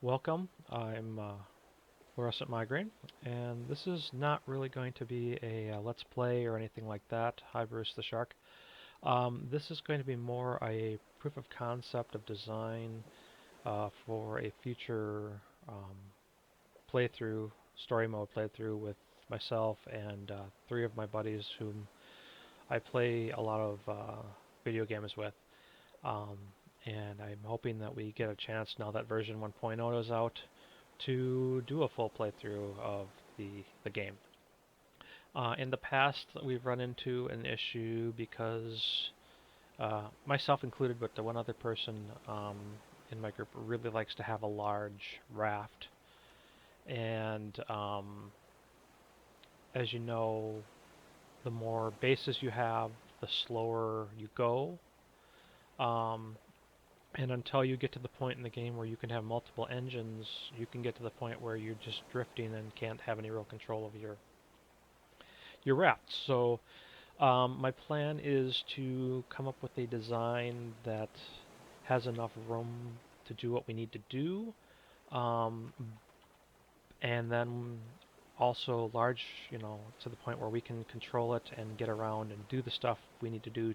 Welcome. I'm Fluorescent Migraine, and this is not really going to be a Let's Play or anything like that. Hi, Bruce the Shark. This is going to be more a proof of concept of design for a future um, playthrough, story mode playthrough with myself and three of my buddies whom I play a lot of video games with. Um, and I'm hoping that we get a chance now that version 1.0 is out to do a full playthrough of the game. In the past, we've run into an issue because myself included, but the one other person in my group really likes to have a large raft, and as you know, the more bases you have, the slower you go. Um, And until you get to the point in the game where you can have multiple engines, you can get to the point where you're just drifting and can't have any real control of your raft. So my plan is to come up with a design that has enough room to do what we need to do, um, and then also large, to the point where we can control it and get around and do the stuff we need to do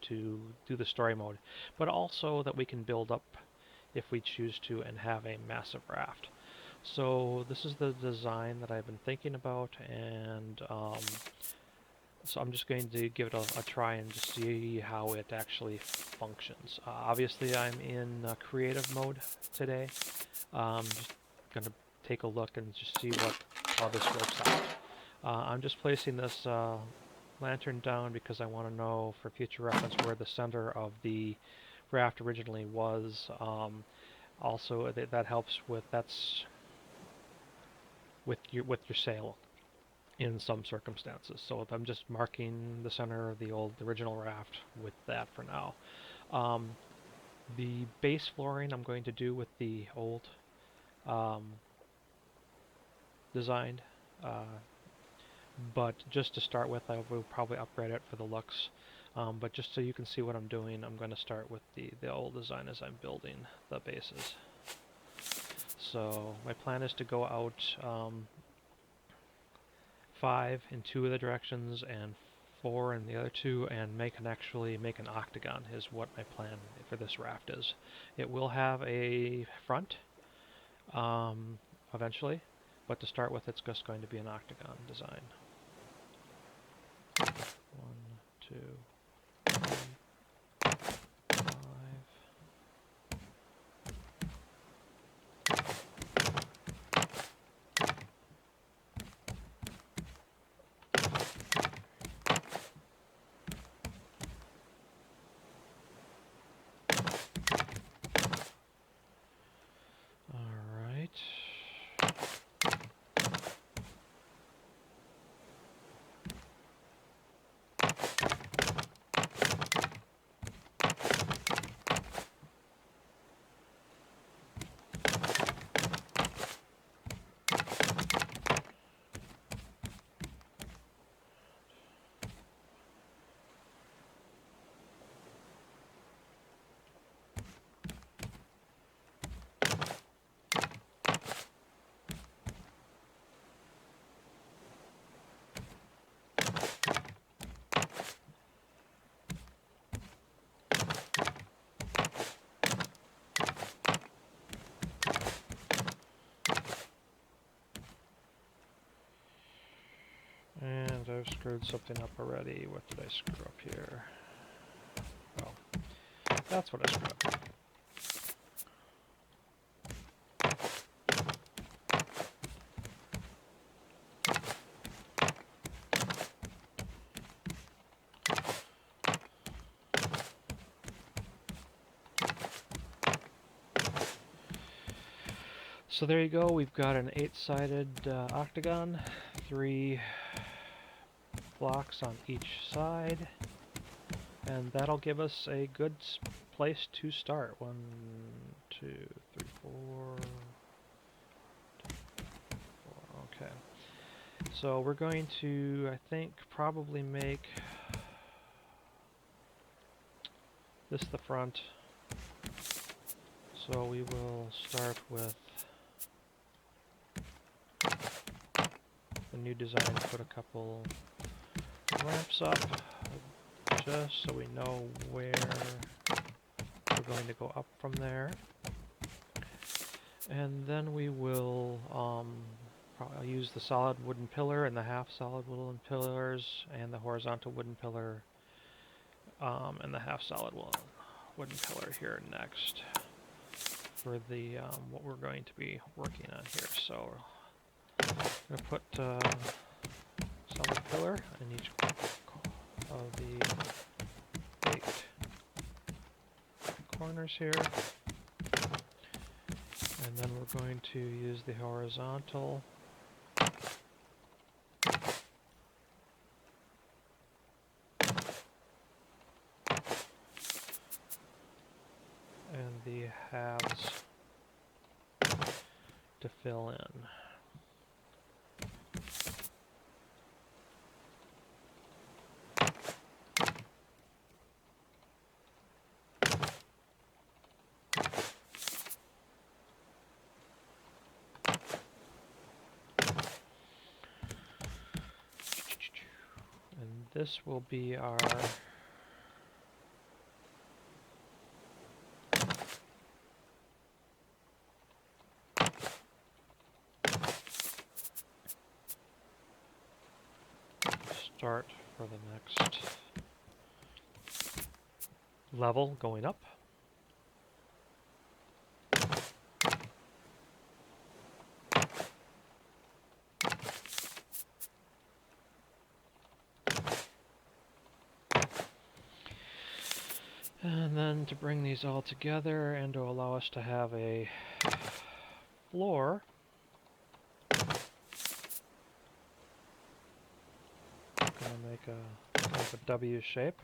the story mode, but also that we can build up if we choose to and have a massive raft. So this is the design that I've been thinking about, and so I'm just going to give it a try and just see how it actually functions. Obviously I'm in creative mode today. Just going to take a look and just see how this works out. I'm just placing this lantern down because I want to know for future reference where the center of the raft originally was. Also, that helps with with your sail in some circumstances. So if I'm just marking the center of the original raft with that for now. Um, the base flooring I'm going to do with the old um, designed, but just to start with, I will probably upgrade it for the looks. But just so you can see what I'm doing, I'm going to start with the old design as I'm building the bases. So my plan is to go out 5 in 2 of the directions and 4 in the other 2, and actually make an octagon is what my plan for this raft is. It will have a front eventually, but to start with it's just going to be an octagon design. 1, 2, 3, 5. Alright. And I've screwed something up already. What did I screw up here? Oh, that's what I screwed up. So there you go, we've got an 8-sided octagon, 3 blocks on each side, and that'll give us a good place to start. 1, 2, 3, 4. Okay. So we're going to, I think, probably make this the front. So we will start with the new design, put a couple ramps up, just so we know where we're going to go up from there. And then we will probably use the solid wooden pillar and the half solid wooden pillars and the horizontal wooden pillar and the half solid wooden pillar here next for the what we're going to be working on here. So I'm going to put solid pillar in each of the 8 corners here. And then we're going to use the horizontal and the halves to fill in. And this will be our start for the next level going up. And then to bring these all together and to allow us to have a floor, I'm going to make a kind of a W shape.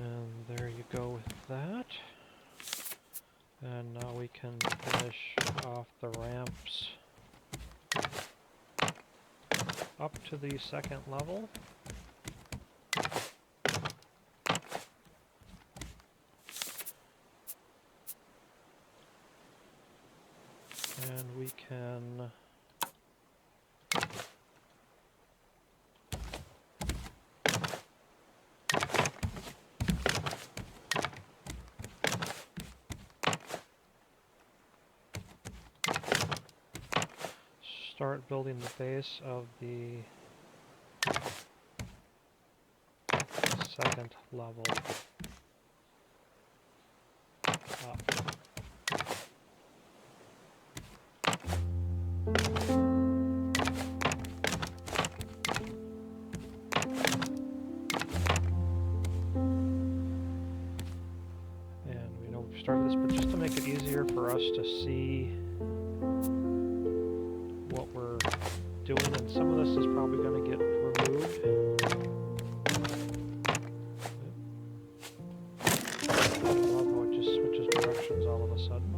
And there you go with that. And now we can finish off the ramps up to the second level. And we can start building the base of the second level up. And we know we've started this, but just to make it easier for us to see what we're doing, and some of this is probably going to get removed. I love how it just switches directions all of a sudden.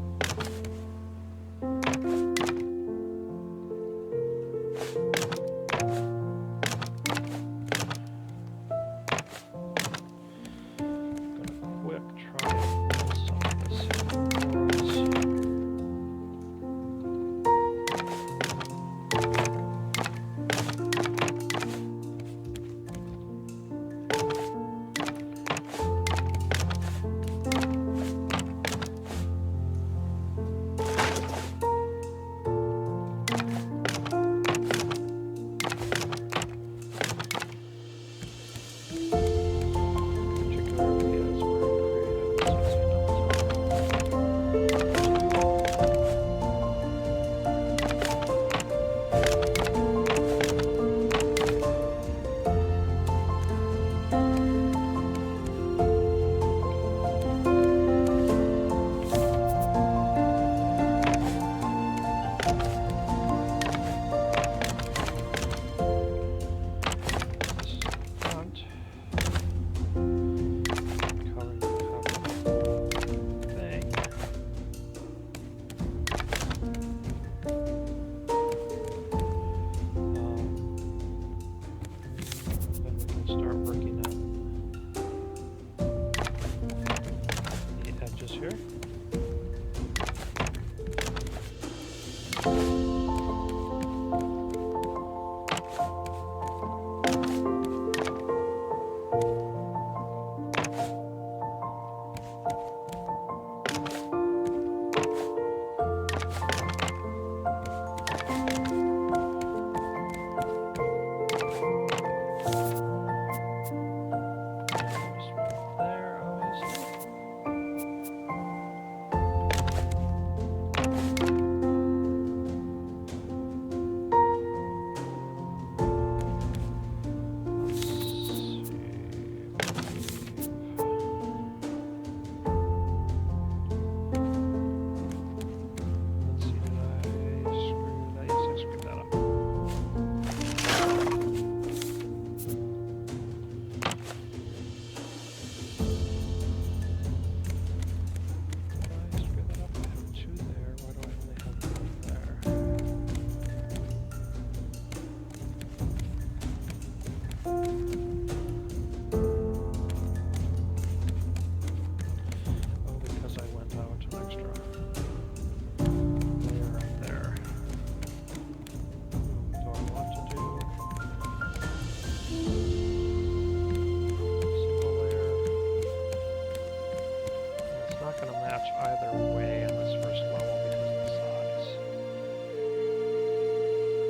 much either way on this first level because of the size.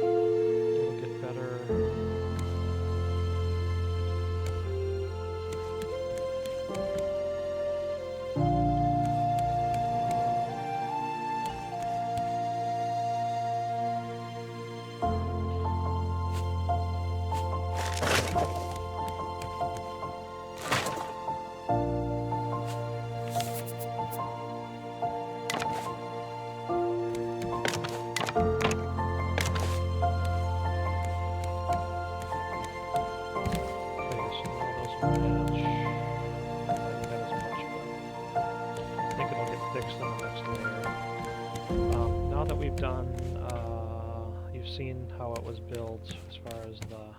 It'll get better. Now that we've done, you've seen how it was built as far as the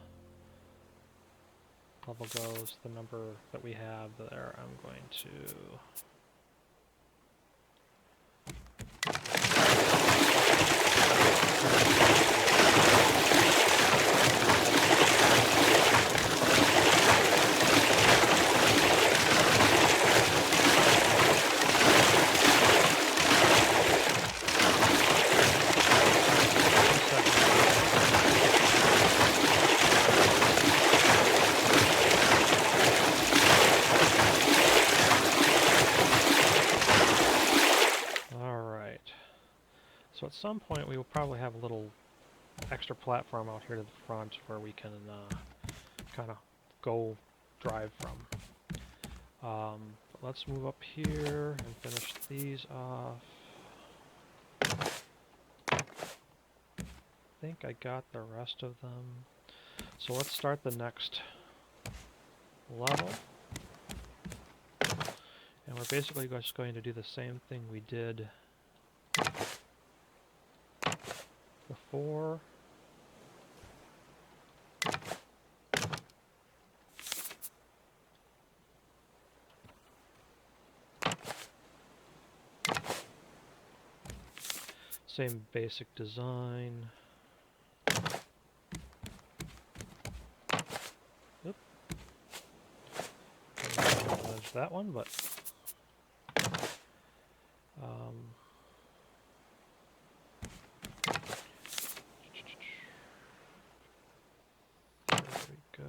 level goes, the number that we have there, I'm going to So at some point we will probably have a little extra platform out here to the front where we can kind of go drive from. But let's move up here and finish these off. I think I got the rest of them. So let's start the next level. And we're basically just going to do the same thing we did before. Same basic design. Oop. Dodge that one, but there we go.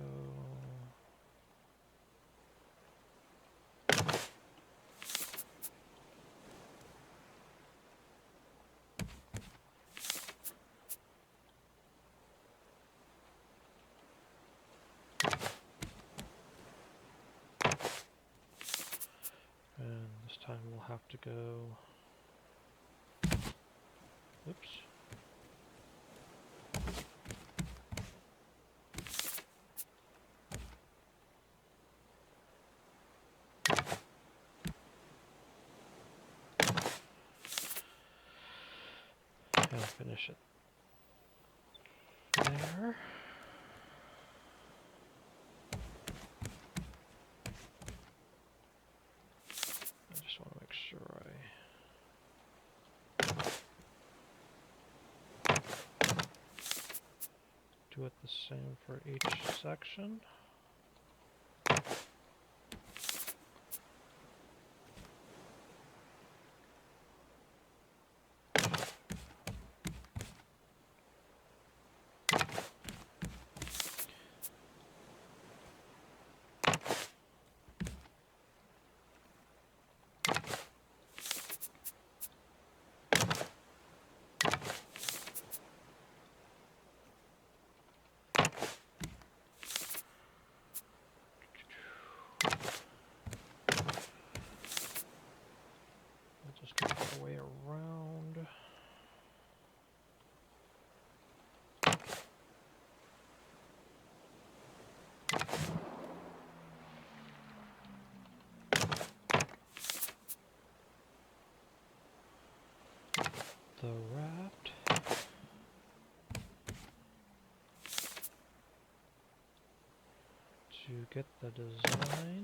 And this time we'll have to go. Oops. And finish it there. I just want to make sure I do it the same for each section. Just get the way around. The raft. To get the design.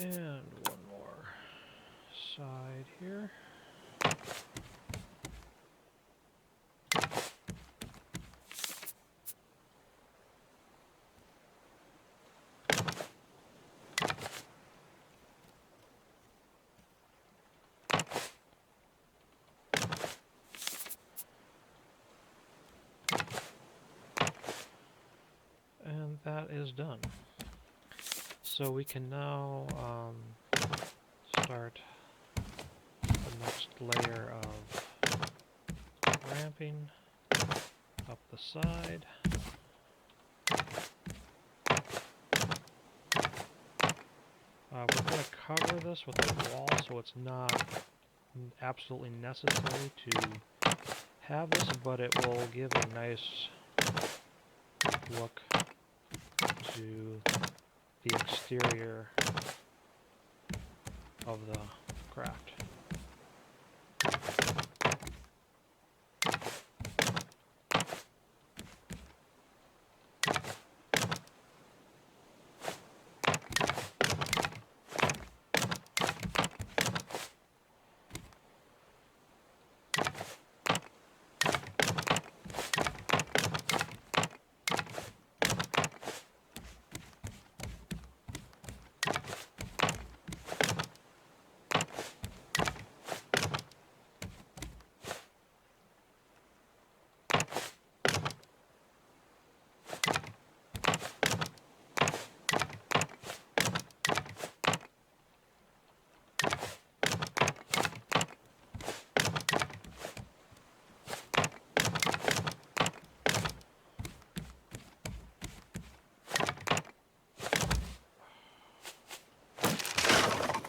And one more side here. And that is done. So we can now start the next layer of ramping up the side. We're going to cover this with a wall so it's not absolutely necessary to have this, but it will give a nice look to the exterior of the craft.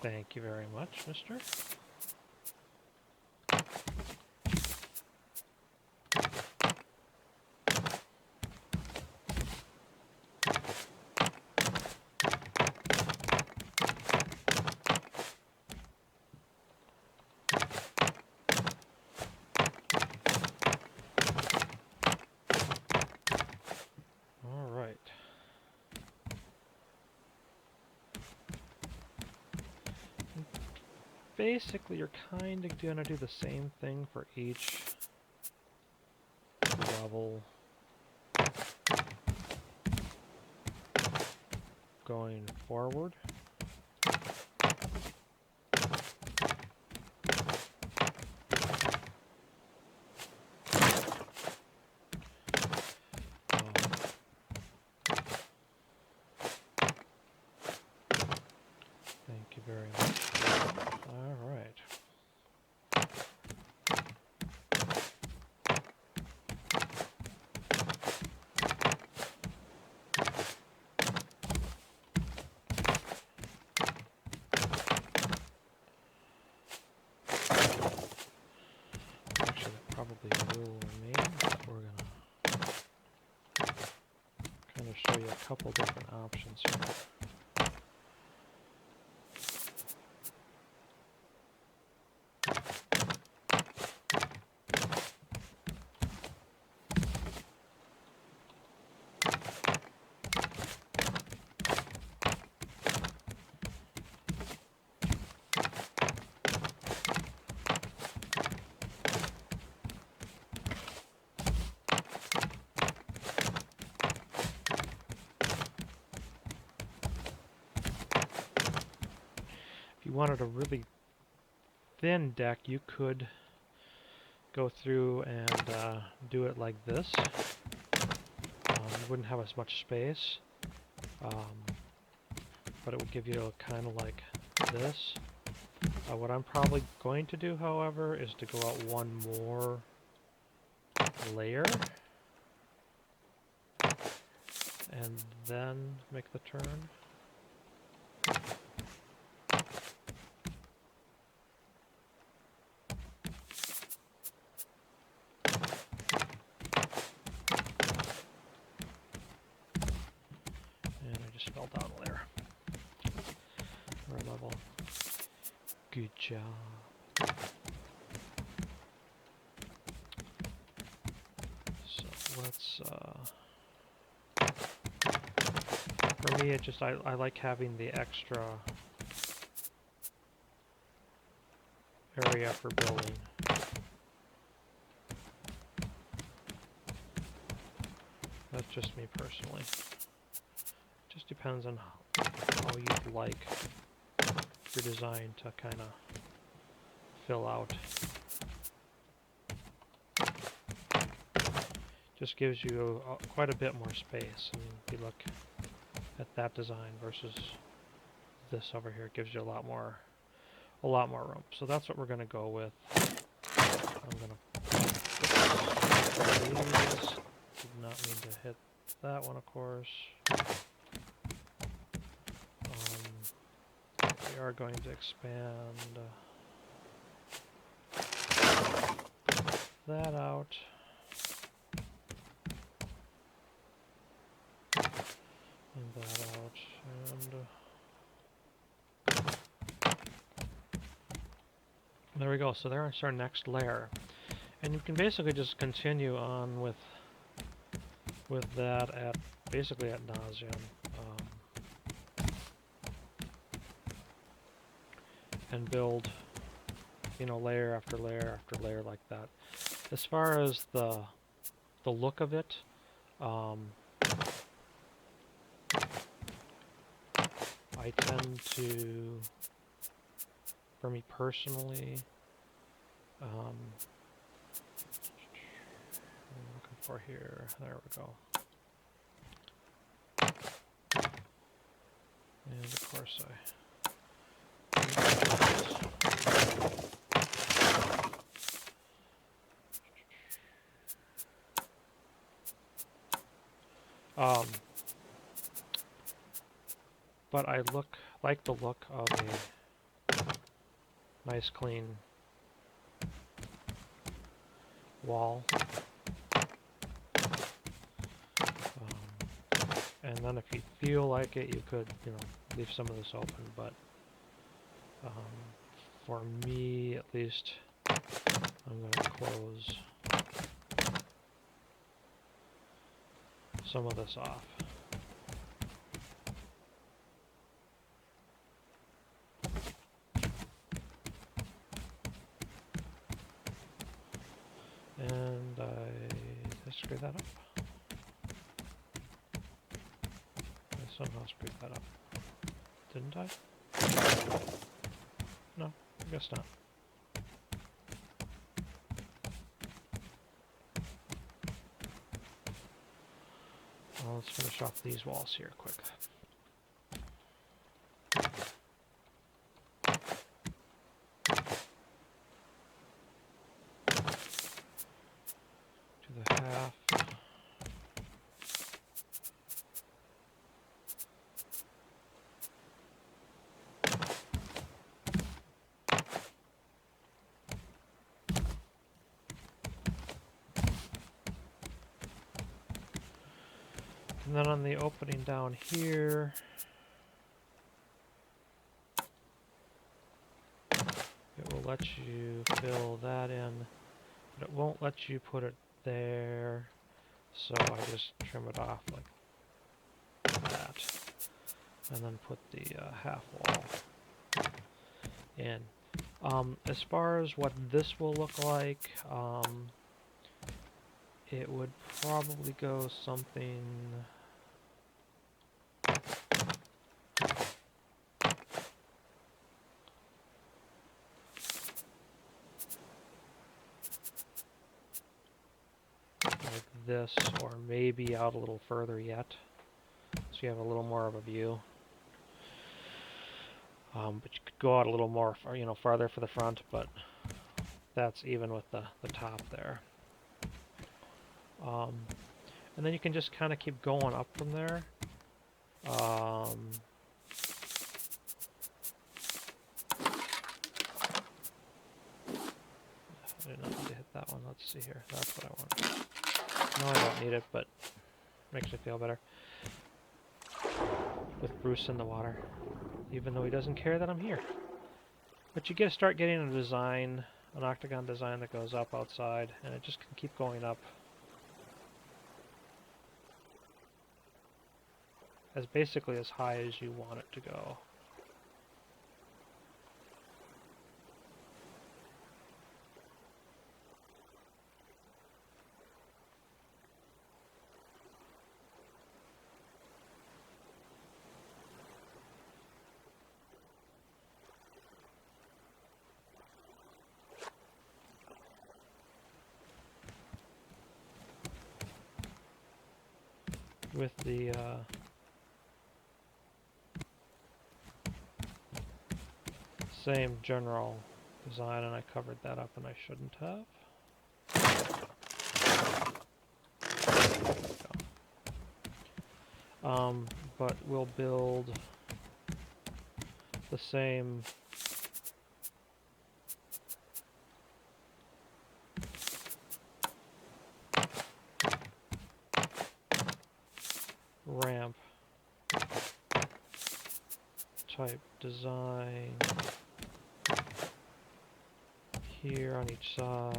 Thank you very much, mister. All right. Basically, you're kind of going to do the same thing for each level going forward. Thank you very much. All right. Actually, that probably will remain, but we're going to kind of show you a couple different options here. If you wanted a really thin deck, you could go through and do it like this. You wouldn't have as much space, but it would give you a kind of like this. What I'm probably going to do, however, is to go out one more layer and then make the turn. And I just fell down a layer. Or a level. Good job. So let's for me, I like having the extra area for building. That's just me personally. Just depends on how you'd like your design to kind of fill out. Just gives you quite a bit more space. I mean, if you look at that design versus this over here, it gives you a lot more room. So that's what we're going to go with. I'm going to did not mean to hit that one, of course. We are going to expand that out. And that out. And there we go. So there's our next layer. And you can basically just continue on with that at basically ad nauseum. And build, you know, layer after layer after layer like that. As far as the look of it, I tend to, for me personally, what I'm looking for here, there we go. And of course but I like the look of a nice clean wall. And then if you feel like it, you could, you know, leave some of this open, but for me at least, I'm going to close some of this off. And I screwed that up. I somehow screwed that up. Didn't I? No, I guess not. Well, let's finish off these walls here quick. Do the half. And then on the opening down here, it will let you fill that in, but it won't let you put it there, so I just trim it off like that, and then put the half wall in. As far as what this will look like, it would probably go something like this, or maybe out a little further yet, so you have a little more of a view. But you could go out a little more, you know, farther for the front, but that's even with the top there. And then you can just kind of keep going up from there. I did not need to hit that one. Let's see here. That's what I want. No, I don't need it, but makes me feel better. With Bruce in the water. Even though he doesn't care that I'm here. But you start getting a design, an octagon design that goes up outside, and it just can keep going up. As basically as high as you want it to go. with the same general design, and I covered that up and I shouldn't have. But we'll build the same ramp type design here on each side.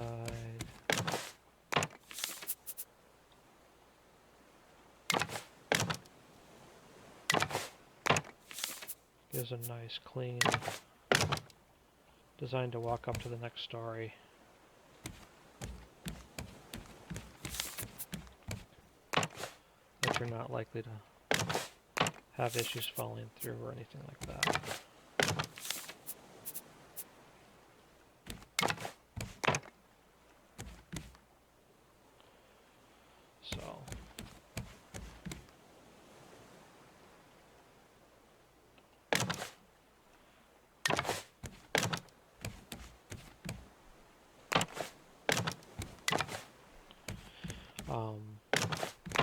Gives a nice clean design to walk up to the next story. That you're not likely to have issues falling through or anything like that.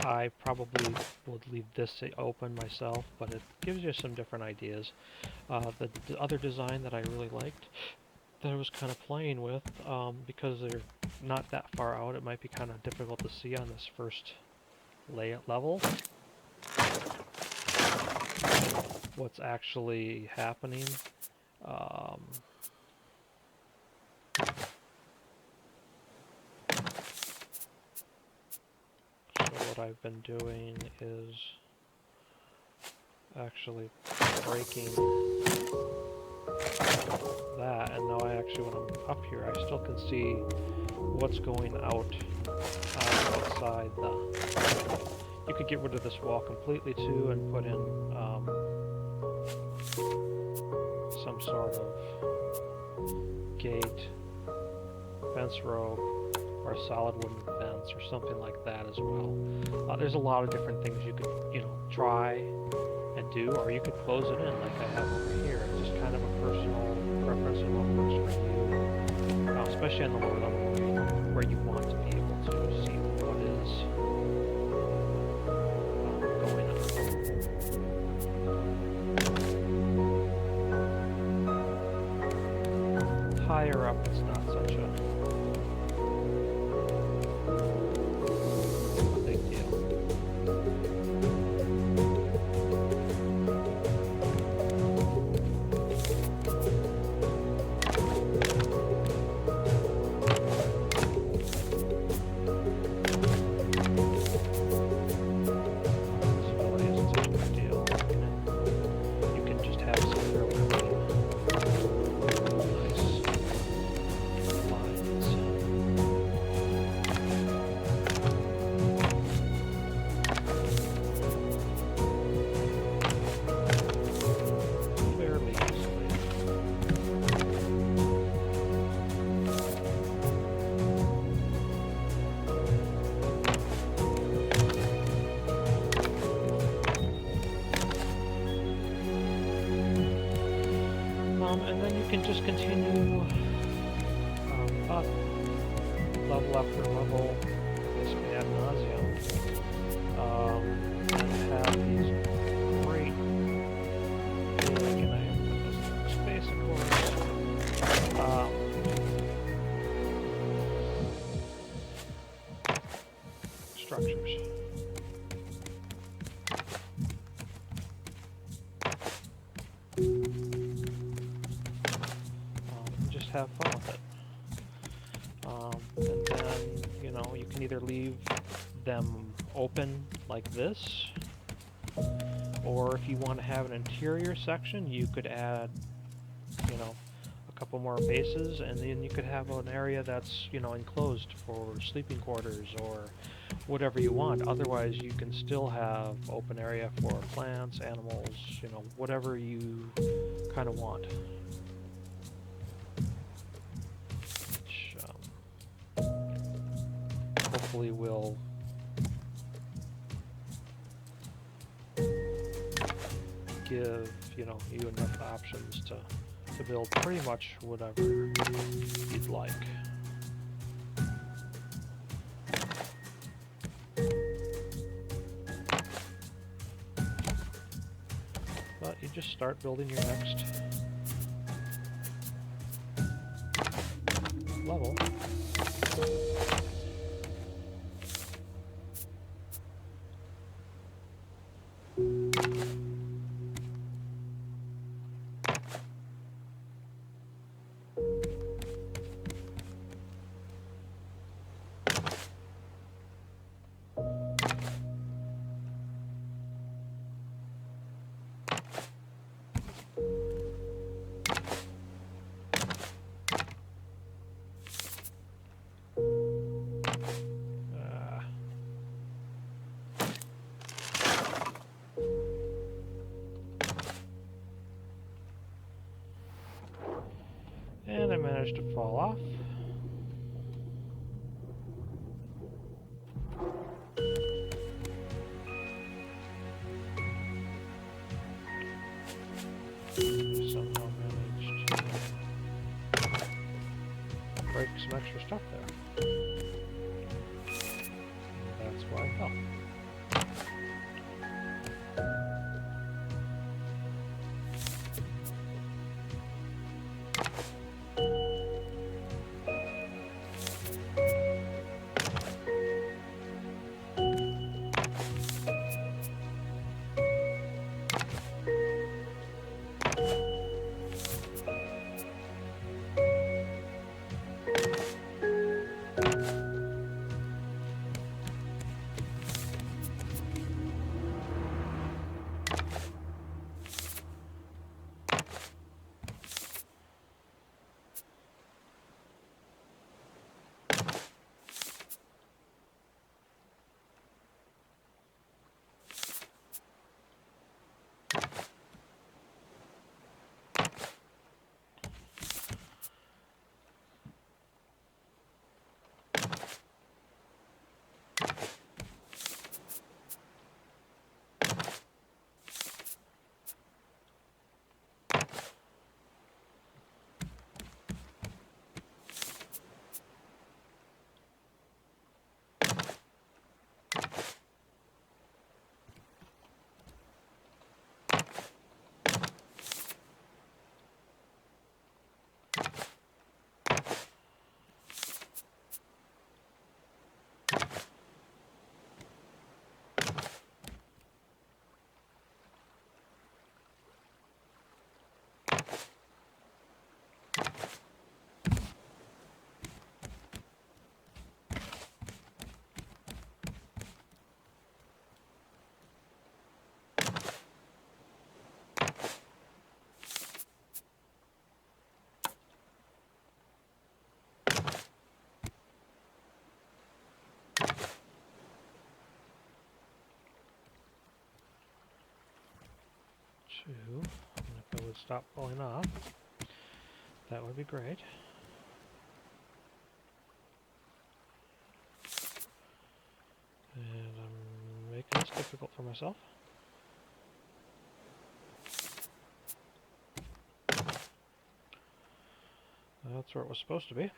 I probably would leave this open myself, but it gives you some different ideas. The other design that I really liked, that I was kind of playing with, because they're not that far out, it might be kind of difficult to see on this first level what's actually happening. What I've been doing is actually breaking that, and now when I'm up here, I still can see what's going out outside the... You could get rid of this wall completely too and put in some sort of gate, fence rope, or a solid wooden fence or something like that as well. There's a lot of different things you could, try and do, or you could close it in like I have over here. It's just kind of a personal preference of what works for you, especially on the lower level where you want to be able to see what is going on. Higher up, it's not such a and then you can just continue up level after level, basically ad nauseum, and have these great, space, of course, structures. Just have fun with it. And then, you can either leave them open like this, or if you want to have an interior section, you could add, a couple more bases, and then you could have an area that's, enclosed for sleeping quarters or whatever you want. Otherwise, you can still have open area for plants, animals, whatever you kind of want. Which hopefully will give, you know, you enough options to build pretty much whatever you'd like. But you just start building your next level. And I managed to fall off. Somehow managed to break some extra stuff there. And that's why I fell. And if I would stop falling off, that would be great. And I'm making this difficult for myself. That's where it was supposed to be.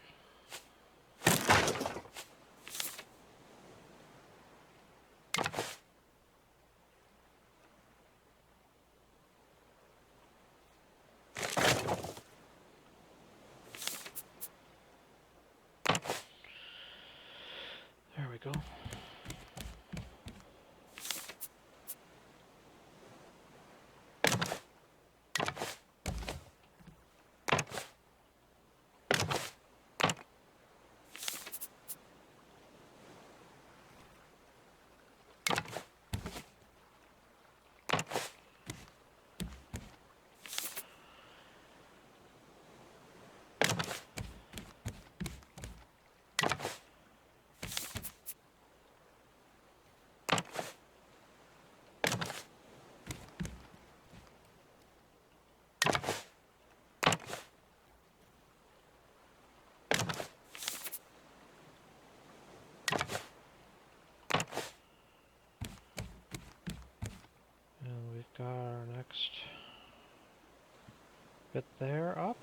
There we go. bit there up.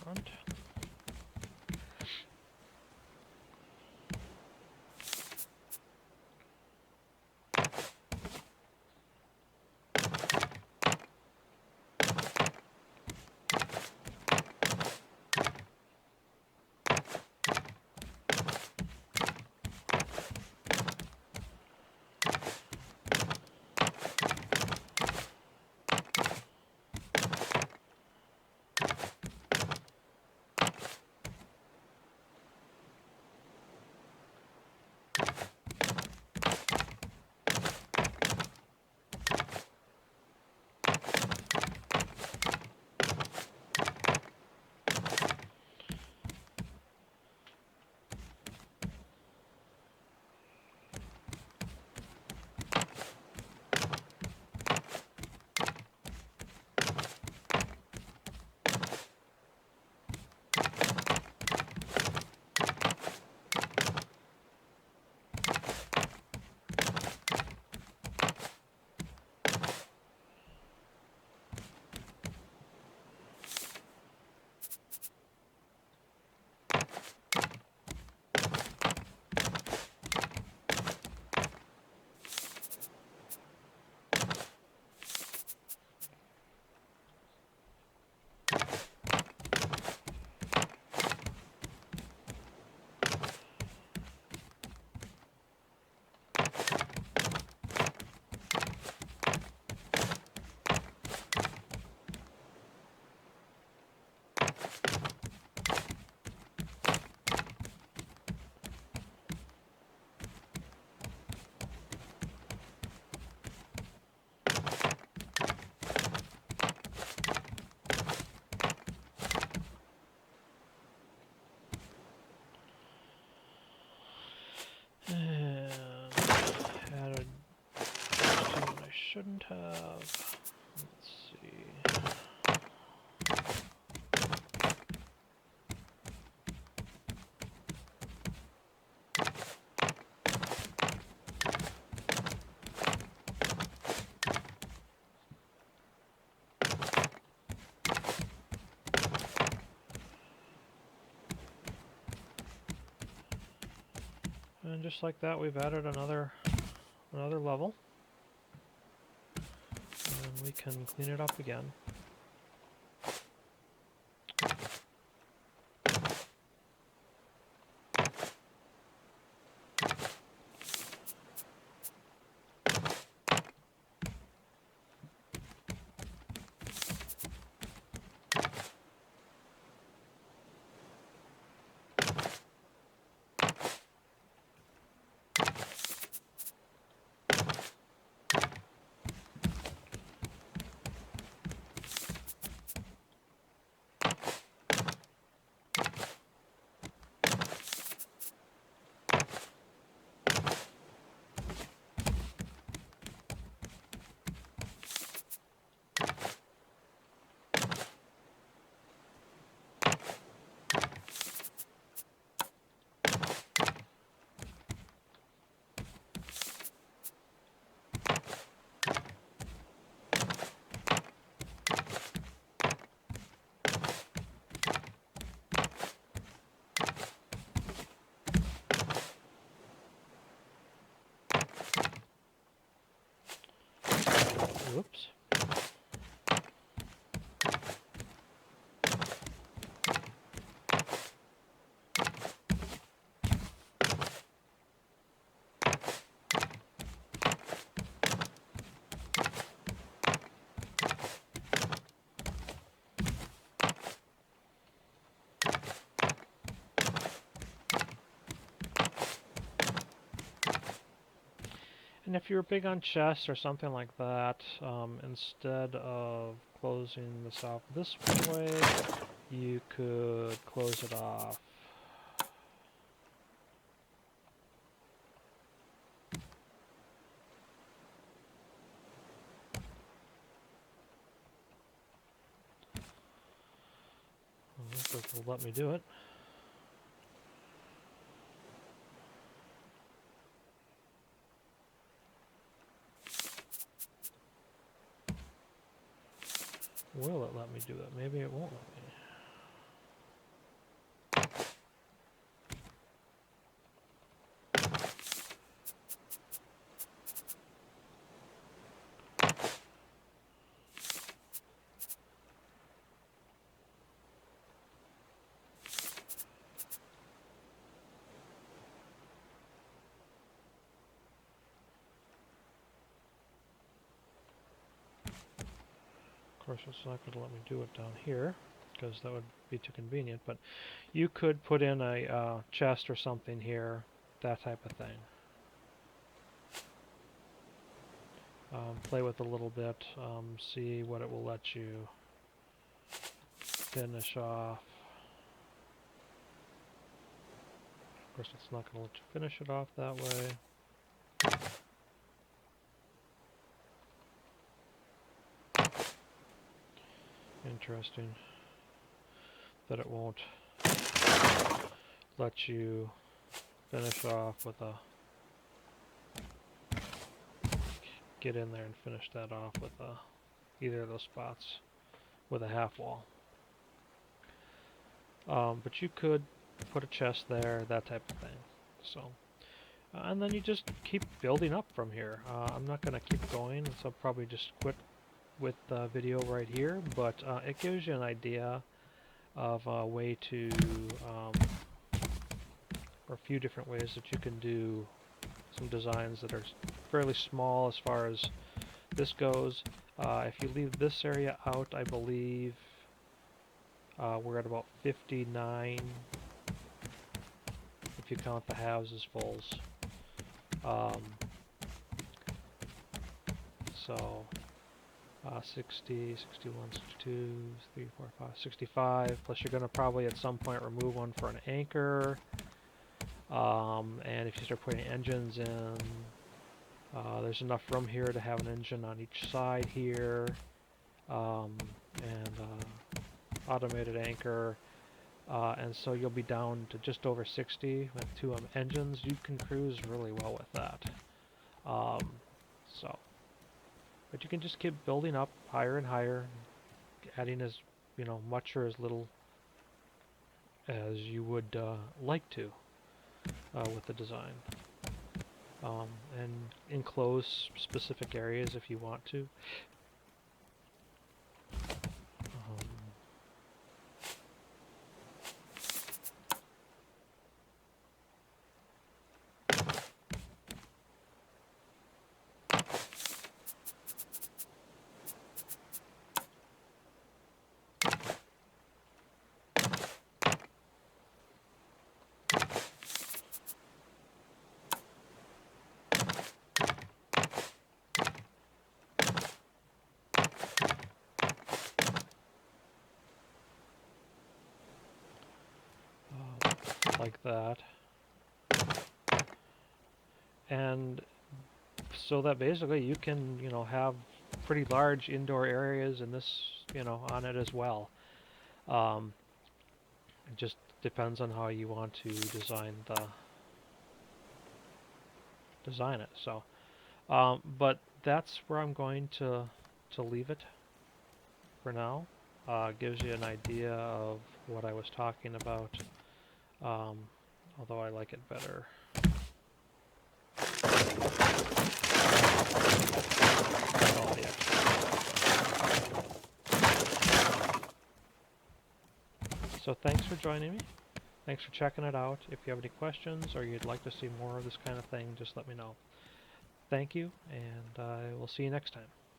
Front. And added what I shouldn't have. Let's see. And just like that, we've added another level. And we can clean it up again. And if you're big on chests or something like that, instead of closing this off this way, you could close it off. This will let me do it. Will it let me do it? Maybe it won't let me. Of course, it's not going to let me do it down here, because that would be too convenient, but you could put in a chest or something here, that type of thing. Play with it a little bit, see what it will let you finish off. Of course, it's not going to let you finish it off that way. Interesting that it won't let you finish off with a... get in there and finish that off with either of those spots with a half wall. But you could put a chest there, that type of thing. So, and then you just keep building up from here. I'm not going to keep going, so I'll probably just quit with the video right here, but it gives you an idea of a way to, or a few different ways that you can do some designs that are fairly small as far as this goes. If you leave this area out, I believe we're at about 59 if you count the halves as fulls. So 60, 61, 62, 3, 4, 5, 65, plus you're going to probably at some point remove one for an anchor. And if you start putting engines in, there's enough room here to have an engine on each side here, and automated anchor, and so you'll be down to just over 60 with 2 engines. You can cruise really well with that. But you can just keep building up higher and higher, adding as much or as little as you would like to with the design. And enclose specific areas if you want to. Like that. And so that basically you can, have pretty large indoor areas in this, on it as well. It just depends on how you want to design it. So, but that's where I'm going to leave it for now. Gives you an idea of what I was talking about. Although I like it better. So thanks for joining me. Thanks for checking it out. If you have any questions or you'd like to see more of this kind of thing, just let me know. Thank you, and we'll see you next time.